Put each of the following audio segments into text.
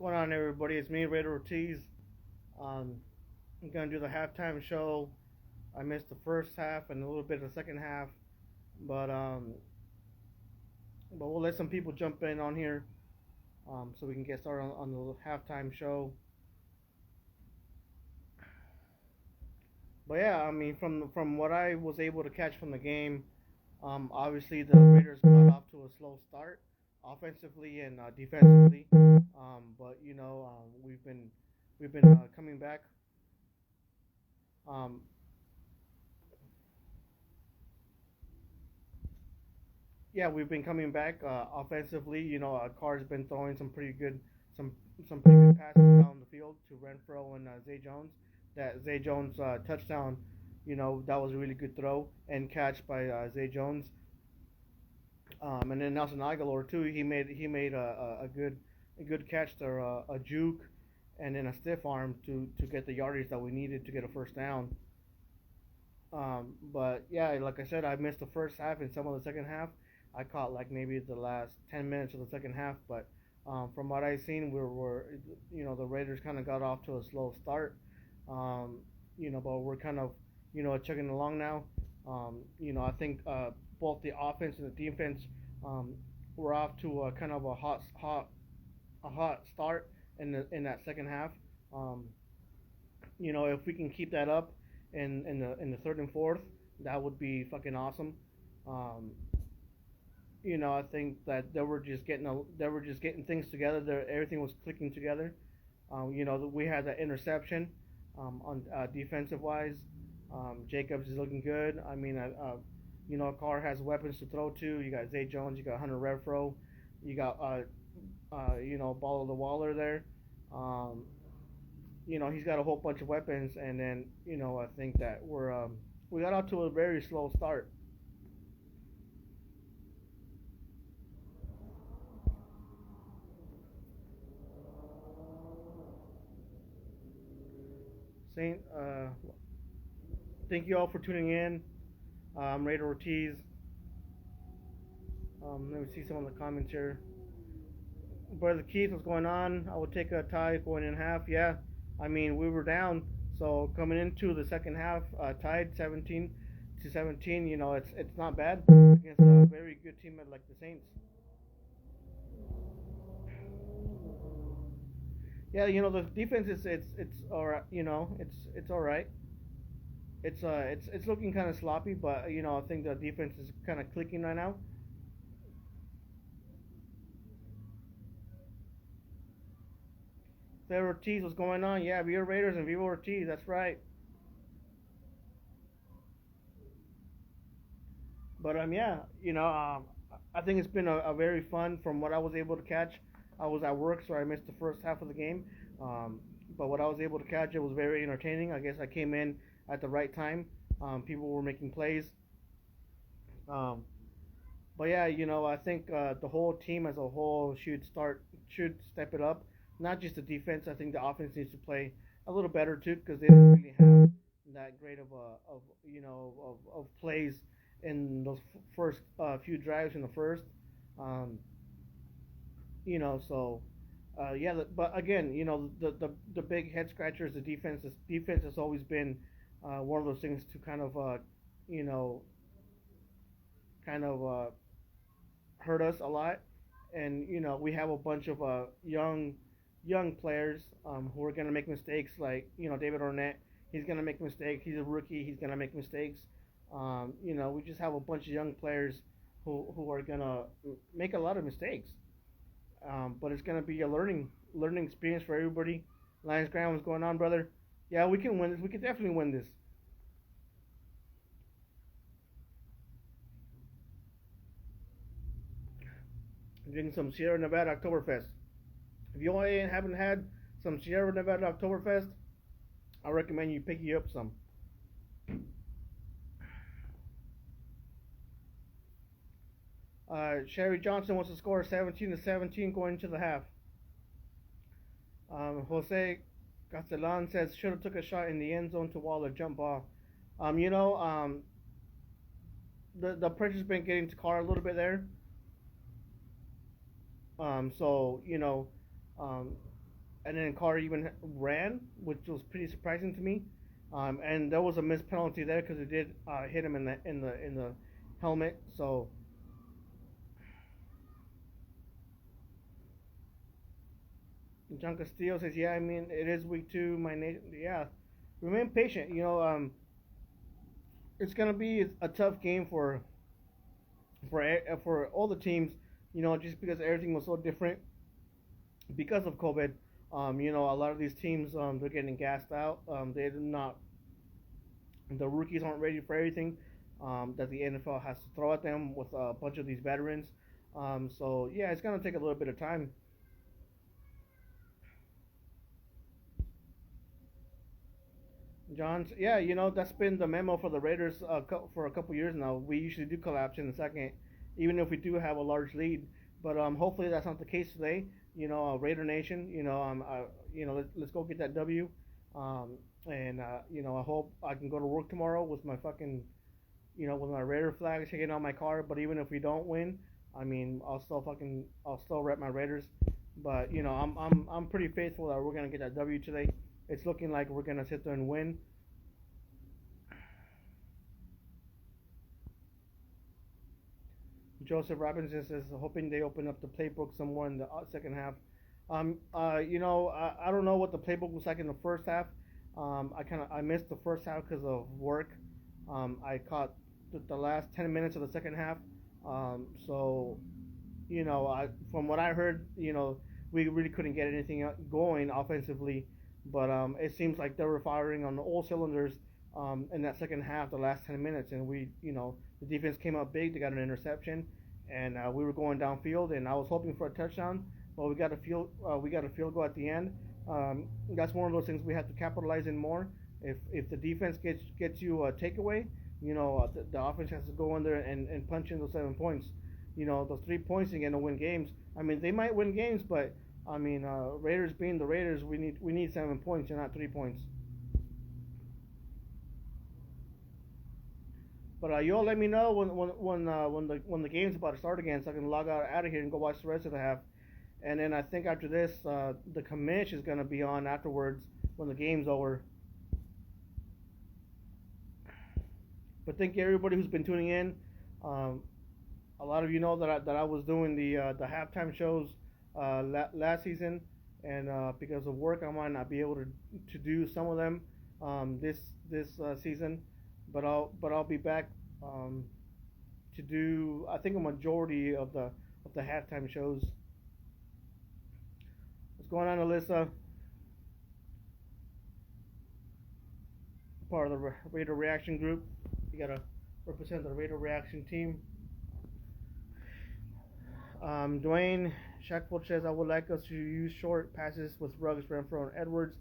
What's going on, everybody? It's me, Raider Ortiz. Um, I'm gonna do the halftime show. I missed the first half and a little bit of the second half, but um, but we'll let some people jump in on here, so we can get started on the halftime show. But yeah, I mean, from what I was able to catch from the game, obviously the Raiders got off to a slow start, offensively and defensively. But we've been coming back. Um, yeah, we've been coming back offensively. Carr's been throwing some some pretty good passes down the field to Renfro and Zay Jones. That Zay Jones touchdown, that was a really good throw and catch by Zay Jones. And then Nelson Aguilar too. He made a good catch there, a juke, and then a stiff arm to get the yardage that we needed to get a first down. But yeah, like I said, I missed the first half and some of the second half. I caught like maybe the last 10 minutes of the second half, but from what I've seen, the Raiders kind of got off to a slow start. But we're kind of chugging along now. I think both the offense and the defense um, were off to a kind of a hot start in that second half. Um, if we can keep that up in the third and fourth, that would be fucking awesome. Um, I think that they were just getting things together. Everything was clicking together. We had that interception on defensive wise. Jacobs is looking good. I mean, Carr has weapons to throw to. You got Zay Jones. You got Hunter Renfro. You got Ball of the Waller there. Um, he's got a whole bunch of weapons, and then I think that we got out to a very slow start. Saint, thank you all for tuning in. I'm Raider Ortiz. Let me see some of the comments here. Brother Keith, what's going on? I would take a tie going in half. Yeah, I mean we were down, so coming into the second half, tied 17-17. It's not bad against a very good team like the Saints. Yeah, the defense is it's all right. It's all right. It's looking kind of sloppy, but I think the defense is kind of clicking right now. There Ortiz, what's going on? Yeah, Viva Raiders and Viva Ortiz. That's right. But yeah, I think it's been a very fun from what I was able to catch. I was at work, so I missed the first half of the game. Um, but what I was able to catch, it was very entertaining. I guess I came in at the right time. People were making plays. Um, but yeah, I think the whole team as a whole should step it up. Not just the defense. I think the offense needs to play a little better too because they didn't really have that great of plays in those first few drives in the first. Um, so yeah, but again, the big head scratchers, the defense. The defense has always been one of those things to you know, kind of hurt us a lot. And we have a bunch of young players who are gonna make mistakes. Like David Arnett, he's gonna make mistakes. He's a rookie. He's gonna make mistakes. We just have a bunch of young players who are gonna make a lot of mistakes. But it's gonna be a learning experience for everybody. Lions Graham, what's going on, brother? Yeah, we can win this. We can definitely win this. I'm drinking some Sierra Nevada Oktoberfest. If you haven't had some Sierra Nevada Oktoberfest, I recommend you pick you up some. Sherry Johnson wants to score 17-17 going into the half. Jose Castellan says should have took a shot in the end zone to Waller jump ball. Um, you know, um, the pressure's been getting to Carr a little bit there. So um, and then Carr even ran, which was pretty surprising to me. And there was a missed penalty there because it did hit him in the helmet. So John Castillo says, "Yeah, I mean it is week two. My nation, yeah, remain patient. It's gonna be a tough game for all the teams. Just because everything was so different because of COVID. A lot of these teams they're getting gassed out. They're not the rookies aren't ready for everything that the NFL has to throw at them with a bunch of these veterans. So yeah, it's gonna take a little bit of time. John, yeah, that's been the memo for the Raiders for a couple years now. We usually do collapse in the second, even if we do have a large lead. But hopefully that's not the case today. Raider Nation, let's go get that W. And I hope I can go to work tomorrow with my fucking, with my Raider flag hanging on my car. But even if we don't win, I mean, I'll still rep my Raiders. But I'm pretty faithful that we're gonna get that W today. It's looking like we're gonna sit there and win. Joseph Robinson says, hoping they open up the playbook some more in the second half. I don't know what the playbook was like in the first half. I missed the first half because of work. I caught the last 10 minutes of the second half. So, from what I heard, we really couldn't get anything going offensively. But it seems like they were firing on all cylinders in that second half, the last 10 minutes, and the defense came up big. They got an interception, and we were going downfield, and I was hoping for a touchdown, but we got a field goal at the end. That's one of those things we have to capitalize in more. If the defense gets you a takeaway, the offense has to go in there and punch in those 7 points. Those 3 points are going to win games. I mean, they might win games, but I mean, Raiders being the Raiders, we need 7 points and not 3 points. But y'all let me know when the game's about to start again, so I can log out of here and go watch the rest of the half. And then I think after this, the commish is gonna be on afterwards when the game's over. But thank you everybody who's been tuning in. A lot of you know that I was doing the halftime shows last season, and because of work, I might not be able to do some of them this season, but I'll be back to do I think a majority of the halftime shows. What's going on, Alyssa? Part of the Raider Reaction group. You gotta represent the Raider Reaction team. Dwayne Shackford says, I would like us to use short passes with Ruggs, Renfro, and Edwards.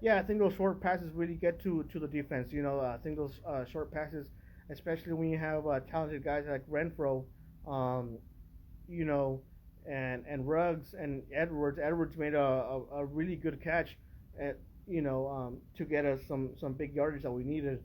Yeah, I think those short passes really get to the defense. I think those short passes, especially when you have talented guys like Renfro, you know, and Ruggs and Edwards. Edwards made a really good catch at to get us some big yardage that we needed.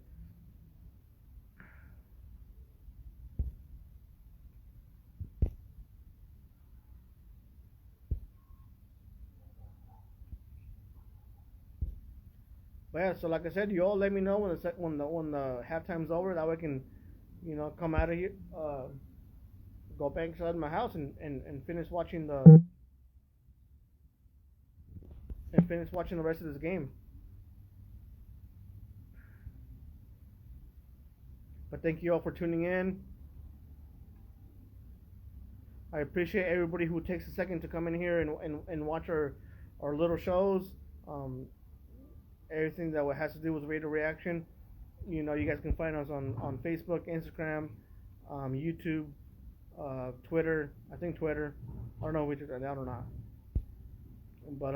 But yeah, so like I said, you all let me know when the halftime's over. That way I can, come out of here, go back inside my house and finish watching the rest of this game. But thank you all for tuning in. I appreciate everybody who takes a second to come in here and watch our little shows. Everything that has to do with Raider Reaction. You guys can find us on Facebook, Instagram, YouTube, Twitter. I think Twitter. I don't know which is out or not. But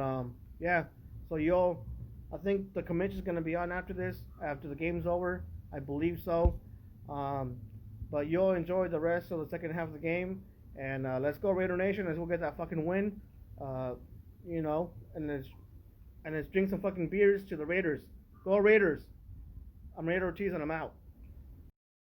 yeah. So y'all, I think the convention is gonna be on after this, after the game's over. I believe so. But y'all enjoy the rest of the second half of the game, and let's go Raider Nation. Let's go get that fucking win. And let's drink some fucking beers to the Raiders. Go Raiders! I'm Raider Ortiz and I'm out.